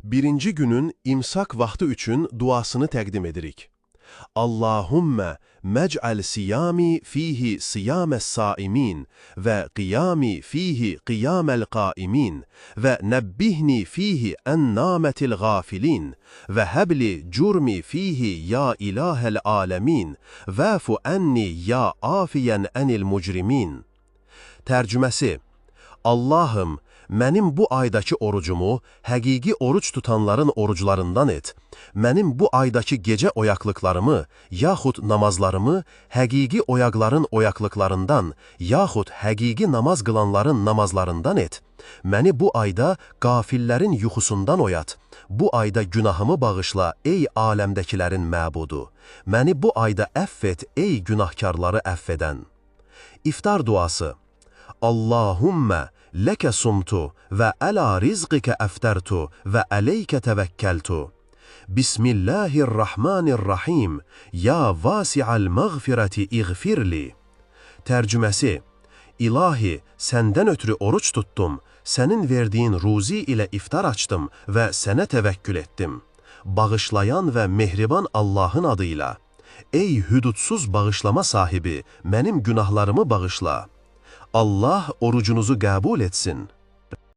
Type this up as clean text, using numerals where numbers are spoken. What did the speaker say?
Birinci günün imsak vaxtı üçün duasını təqdim edirik. Allahümme mec'al siyami fihi siyames saimin ve qiyami fihi qiyamel qaimin ve nebbihni fihi en nametil gafilin ve hebli curmi fihi ya ilahel alemin vefu enni ya afiyen enil mucrimin. Tərcüməsi: Allahım, mənim bu aydakı orucumu həqiqi oruç tutanların oruclarından et. Mənim bu aydakı gecə oyaqlıqlarımı, yaxud namazlarımı həqiqi oyaqların oyaqlıqlarından, yaxud həqiqi namaz qılanların namazlarından et. Məni bu ayda qafillərin yuxusundan oyat. Bu ayda günahımı bağışla, ey aləmdəkilərin məbudu. Məni bu ayda əff et, ey günahkarları əff edən. İftar duası: Allahümme leke sumtu ve ala rizqike eftertu ve aleyke tevekkeltu. Bismillahirrahmanirrahim. Ya vasi'al mağfireti iğfirli. Tərcüməsi: İlahi, səndən ötürü oruç tuttum, sənin verdiyin ruzi ilə iftar açdım və sənə təvəkkül etdim. Bağışlayan və mehriban Allahın adıyla. Ey hüdudsuz bağışlama sahibi, mənim günahlarımı bağışla. Allah orucunuzu qəbul etsin.